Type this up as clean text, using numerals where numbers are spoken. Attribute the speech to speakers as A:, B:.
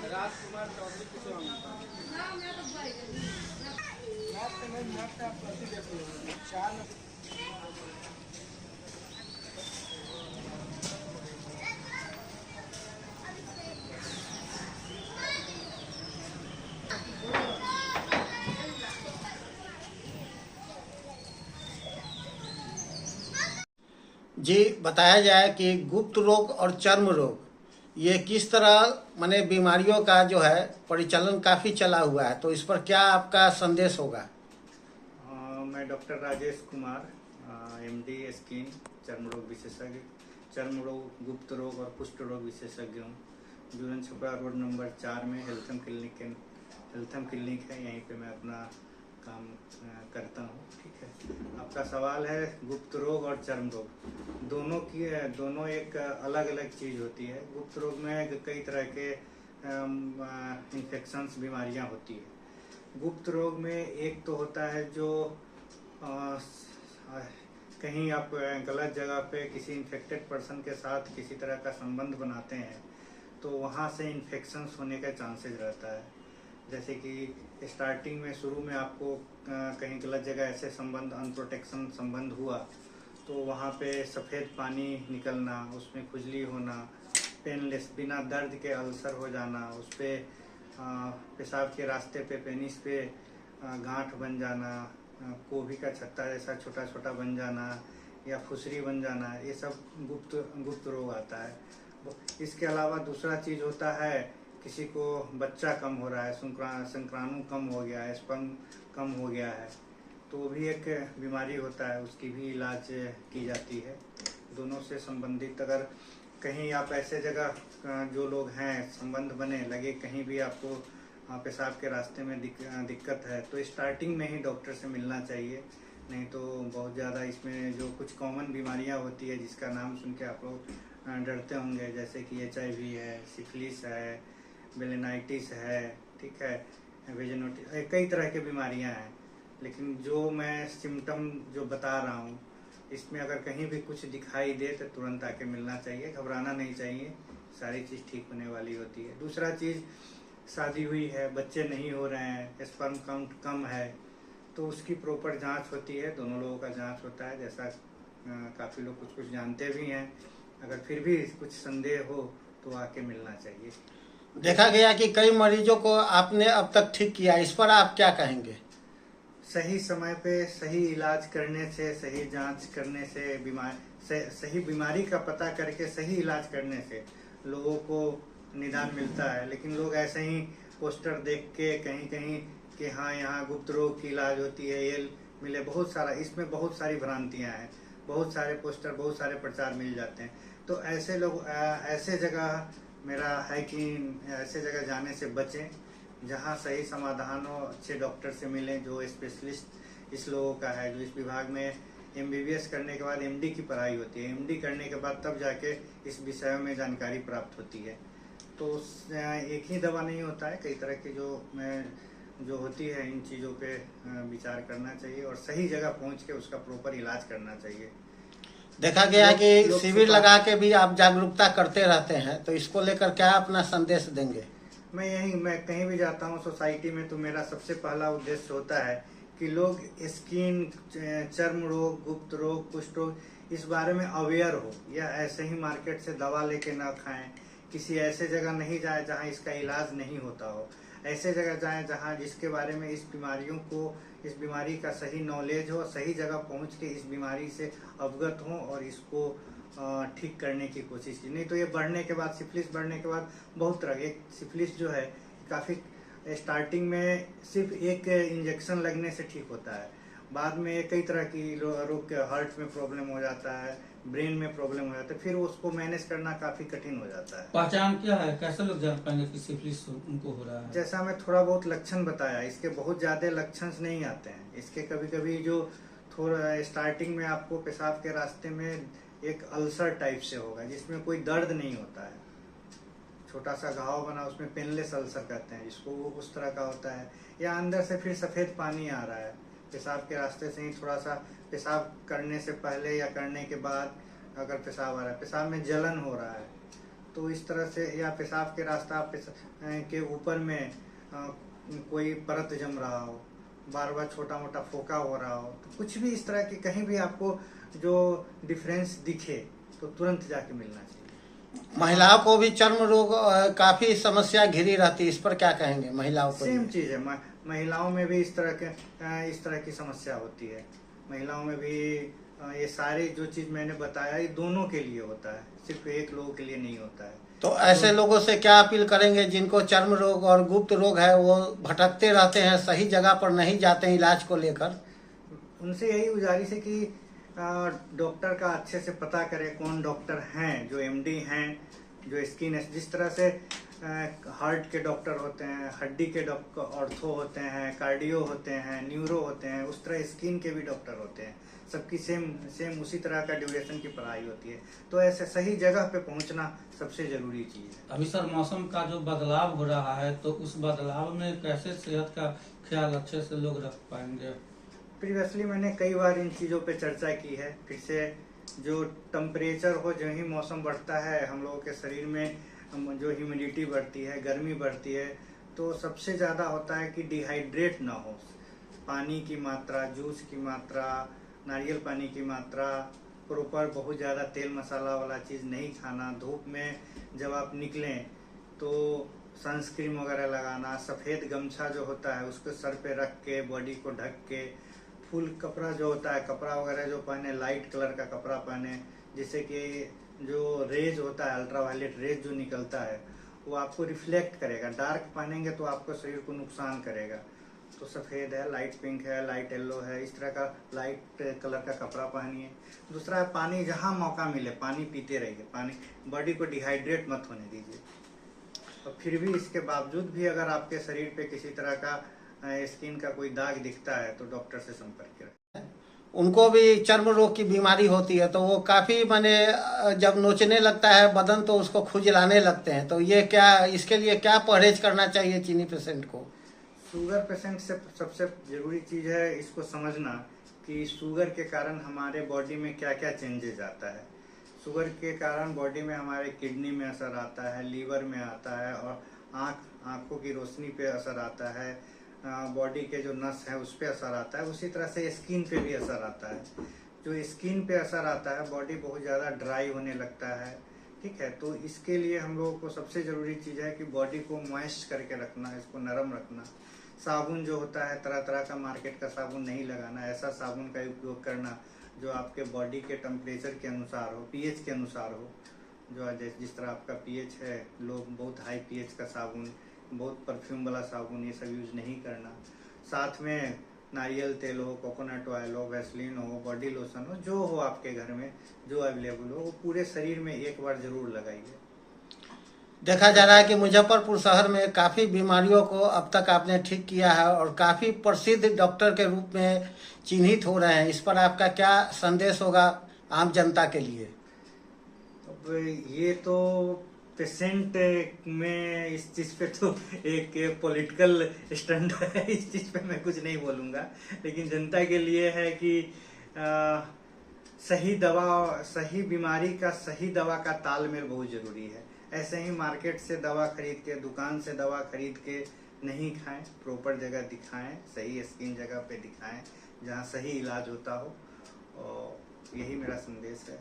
A: राजकुमार चौधरी कुशवाहा।
B: जी बताया जाए कि गुप्त रोग और चर्म रोग ये किस तरह माने बीमारियों का जो है परिचालन काफ़ी चला हुआ है, तो इस पर क्या आपका संदेश होगा?
C: मैं doctor Rajesh Kumar, MD skin, चर्म रोग विशेषज्ञ, चर्म रोग, गुप्त रोग और कुष्ठ रोग विशेषज्ञ हूँ। जूलन छपरा रोड नंबर 4 में हेल्थम क्लिनिक है, यहीं पे मैं अपना काम करता हूँ। ठीक है, आपका सवाल है गुप्त रोग और चर्म रोग, दोनों एक अलग अलग चीज़ होती है। गुप्त रोग में कई तरह के इन्फेक्शंस बीमारियाँ होती है। गुप्त रोग में एक तो होता है जो कहीं आप गलत जगह पे किसी इन्फेक्टेड पर्सन के साथ किसी तरह का संबंध बनाते हैं तो वहाँ से इन्फेक्शंस होने का चांसेस रहता है। जैसे कि स्टार्टिंग में शुरू में आपको कहीं गलत जगह ऐसे संबंध अनप्रोटेक्शन संबंध हुआ तो वहाँ पे सफ़ेद पानी निकलना, उसमें खुजली होना, पेनलेस बिना दर्द के अल्सर हो जाना, उस पर पेशाब के रास्ते पे पेनिस पे गांठ बन जाना, गोभी का छत्ता जैसा छोटा छोटा बन जाना या फुसरी बन जाना, ये सब गुप्त रोग आता है। इसके अलावा दूसरा चीज़ होता है किसी को बच्चा कम हो रहा है, संक्राणु कम हो गया है, स्पर्म कम हो गया है, तो भी एक बीमारी होता है, उसकी भी इलाज की जाती है। दोनों से संबंधित अगर कहीं आप ऐसे जगह जो लोग हैं संबंध बने लगे कहीं भी आपको पेशाब के रास्ते में दिक्कत है तो स्टार्टिंग में ही डॉक्टर से मिलना चाहिए, नहीं तो बहुत ज़्यादा इसमें जो कुछ कॉमन बीमारियां होती है जिसका नाम सुन के आप लोग डरते होंगे, जैसे कि HIV है, सिफिलिस है, बेलेनाइटिस है, ठीक है, वेजिनोटिस, कई तरह की बीमारियां हैं। लेकिन जो मैं सिम्टम जो बता रहा हूँ इसमें अगर कहीं भी कुछ दिखाई दे तो तुरंत आके मिलना चाहिए, घबराना नहीं चाहिए, सारी चीज़ ठीक होने वाली होती है। दूसरा चीज़, शादी हुई है, बच्चे नहीं हो रहे हैं, स्पर्म काउंट कम है, तो उसकी प्रॉपर जांच होती है, दोनों लोगों का जांच होता है, जैसा काफ़ी लोग कुछ कुछ जानते भी हैं। अगर फिर भी कुछ संदेह हो तो आके मिलना चाहिए।
B: देखा गया कि कई मरीजों को आपने अब तक ठीक किया, इस पर आप क्या कहेंगे?
C: सही समय पे सही इलाज करने से, सही जांच करने से, सही बीमारी का पता करके सही इलाज करने से लोगों को निदान मिलता है। लेकिन लोग ऐसे ही पोस्टर देख के कहीं कहीं कि हाँ यहाँ गुप्त रोग की इलाज होती है, ये मिले, बहुत सारा इसमें बहुत सारी भ्रांतियाँ हैं, बहुत सारे पोस्टर, बहुत सारे प्रचार मिल जाते हैं। तो ऐसे लोग ऐसे जगह मेरा है कि ऐसे जगह जाने से बचें जहाँ सही समाधान हो, अच्छे डॉक्टर से मिलें जो स्पेशलिस्ट इस लोगों का है, जो इस विभाग में MBBS करने के बाद MD की पढ़ाई होती है, MD करने के बाद तब जाके इस विषय में जानकारी प्राप्त होती है। तो एक ही दवा नहीं होता है, कई तरह की जो होती है, इन चीज़ों पे विचार करना चाहिए और सही जगह पहुंच के उसका प्रॉपर इलाज करना चाहिए।
B: देखा गया कि शिविर लगा के भी आप जागरूकता करते रहते हैं, तो इसको लेकर क्या अपना संदेश देंगे?
C: मैं कहीं भी जाता हूँ सोसाइटी में तो मेरा सबसे पहला उद्देश्य होता है कि लोग स्किन, चर्म रोग, गुप्त रोग, कुष्ठ रोग इस बारे में अवेयर हो, या ऐसे ही मार्केट से दवा लेके ना खाएं, किसी ऐसे जगह नहीं जाए जहाँ इसका इलाज नहीं होता हो, ऐसे जगह जाएं जहाँ जिसके बारे में इस बीमारी का सही नॉलेज हो, सही जगह पहुँच के इस बीमारी से अवगत हों और इसको ठीक करने की कोशिश की। नहीं तो ये बढ़ने के बाद, सिफिलिस बढ़ने के बाद बहुत तरह, एक सिफिलिस जो है काफ़ी स्टार्टिंग में सिर्फ एक इंजेक्शन लगने से ठीक होता है, बाद में कई तरह की रोग के हार्ट में प्रॉब्लम हो जाता है, ब्रेन में प्रॉब्लम हो जाता है, फिर उसको मैनेज करना काफ़ी कठिन हो जाता है।
A: पहचान क्या है, कैसे लोग जान पाएंगे कि सिफिलिस उनको हो रहा है?
C: जैसा मैं थोड़ा बहुत लक्षण बताया, इसके बहुत ज़्यादा लक्षण नहीं आते हैं। इसके कभी कभी जो थोड़ा स्टार्टिंग में आपको पेशाब के रास्ते में एक अल्सर टाइप से होगा जिसमें कोई दर्द नहीं होता है, छोटा सा घाव बना, उसमें पेनलेस अल्सर कहते हैं जिसको, वो उस तरह का होता है। या अंदर से फिर सफ़ेद पानी आ रहा है पेशाब के रास्ते से ही, थोड़ा सा पेशाब करने से पहले या करने के बाद अगर पेशाब आ रहा है, पेशाब में जलन हो रहा है, तो इस तरह से, या पेशाब के रास्ता के ऊपर में कोई परत जम रहा हो, बार बार छोटा मोटा फोका हो रहा हो, तो कुछ भी इस तरह की कहीं भी आपको जो डिफरेंस दिखे तो तुरंत जाके मिलना चाहिए।
B: महिलाओं को भी चर्म रोग काफी समस्या घिरी रहती है, इस पर क्या कहेंगे महिलाओं को?
C: सेम चीज है, महिलाओं में भी इस तरह की समस्या होती है। महिलाओं में भी ये सारे जो चीज मैंने बताया ये दोनों के लिए होता है, सिर्फ एक लोगों के लिए नहीं होता है।
B: तो ऐसे लोगों से क्या अपील करेंगे जिनको चर्म रोग और गुप्त रोग है, वो भटकते रहते हैं, सही जगह पर नहीं जाते हैं इलाज को लेकर?
C: उनसे यही गुजारिश है कि डॉक्टर का अच्छे से पता करें, कौन डॉक्टर हैं जो एमडी हैं, जो स्किन, जिस तरह से हार्ट के डॉक्टर होते हैं, हड्डी के डॉक्टर, ऑर्थो होते हैं, कार्डियो होते हैं, न्यूरो होते हैं, उस तरह स्किन के भी डॉक्टर होते हैं। सबकी सेम उसी तरह का ड्यूरेशन की पढ़ाई होती है। तो ऐसे सही जगह पे पहुंचना सबसे जरूरी चीज है।
A: अभी सर मौसम का जो बदलाव हो रहा है, तो उस बदलाव में कैसे सेहत का ख्याल अच्छे से लोग रख पाएंगे?
C: प्रीवियसली मैंने कई बार इन चीज़ों पे चर्चा की है। फिर से जो टेम्परेचर हो, जो ही मौसम बढ़ता है, हम लोगों के शरीर में जो ह्यूमिडिटी बढ़ती है, गर्मी बढ़ती है, तो सबसे ज़्यादा होता है कि डिहाइड्रेट ना हो। पानी की मात्रा, जूस की मात्रा, नारियल पानी की मात्रा, प्रॉपर बहुत ज़्यादा तेल मसाला वाला चीज़ नहीं खाना, धूप में जब आप निकलें तो सनस्क्रीन वगैरह लगाना, सफ़ेद गमछा जो होता है उसको सर पे रख के, बॉडी को ढक के, फुल कपड़ा जो होता है, कपड़ा वगैरह जो पहने, लाइट कलर का कपड़ा पहने, जिससे कि जो रेज होता है, अल्ट्रावायलेट रेज जो निकलता है वो आपको रिफ्लेक्ट करेगा। डार्क पहनेंगे तो आपको शरीर को नुकसान करेगा। तो सफ़ेद है, लाइट पिंक है, लाइट येलो है, इस तरह का लाइट कलर का कपड़ा पहनिए। दूसरा है पानी, जहाँ मौका मिले पानी पीते रहिए, पानी, बॉडी को डिहाइड्रेट मत होने दीजिए। और फिर भी इसके बावजूद भी अगर आपके शरीर पे किसी तरह का स्किन का कोई दाग दिखता है तो डॉक्टर से संपर्क करें।
B: उनको भी चर्म रोग की बीमारी होती है, तो वो काफी माने जब नोचने लगता है बदन तो उसको खुजलाने लगते हैं, तो ये क्या, इसके लिए क्या परहेज करना चाहिए चीनी पेशेंट को?
C: शुगर पेशेंट से सबसे जरूरी चीज़ है इसको समझना कि शुगर के कारण हमारे बॉडी में क्या क्या चेंजेस आता है। शुगर के कारण बॉडी में हमारे किडनी में असर आता है, लीवर में आता है, और आँखों की रोशनी पे असर आता है, बॉडी के जो नस है उस पर असर आता है। उसी तरह से स्किन पे भी असर आता है। जो स्किन पे असर आता है, बॉडी बहुत ज़्यादा ड्राई होने लगता है, ठीक है। तो इसके लिए हम लोगों को सबसे ज़रूरी चीज़ है कि बॉडी को मॉइस्ट करके रखना, इसको नरम रखना। साबुन जो होता है, तरह तरह का मार्केट का साबुन नहीं लगाना, ऐसा साबुन का उपयोग करना जो आपके बॉडी के टेम्परेचर के अनुसार हो, पीएच के अनुसार हो। जो जिस तरह आपका पीएच है, लोग बहुत हाई पीएच का साबुन, बहुत परफ्यूम वाला साबुन, ये सब यूज़ नहीं करना। साथ में नारियल तेल हो, कोकोनट ऑयल हो, वैसलीन हो, बॉडी लोशन हो, जो हो आपके घर में जो अवेलेबल हो, वो पूरे शरीर में एक बार जरूर लगाइए।
B: देखा जा रहा है कि मुजफ्फरपुर शहर में काफ़ी बीमारियों को अब तक आपने ठीक किया है और काफ़ी प्रसिद्ध डॉक्टर के रूप में चिन्हित हो रहे हैं। इस पर आपका क्या संदेश होगा आम जनता के लिए?
C: अब ये तो पेशेंट में इस चीज़ पे तो एक पॉलिटिकल स्टंट है, इस चीज़ पे मैं कुछ नहीं बोलूँगा। लेकिन जनता के लिए है कि सही दवा, सही बीमारी का सही दवा का तालमेल बहुत ज़रूरी है। ऐसे ही मार्केट से दवा खरीद के, दुकान से दवा खरीद के नहीं खाएं, प्रॉपर जगह दिखाएं, सही स्किन जगह पे दिखाएं जहां सही इलाज होता हो। और यही मेरा संदेश है।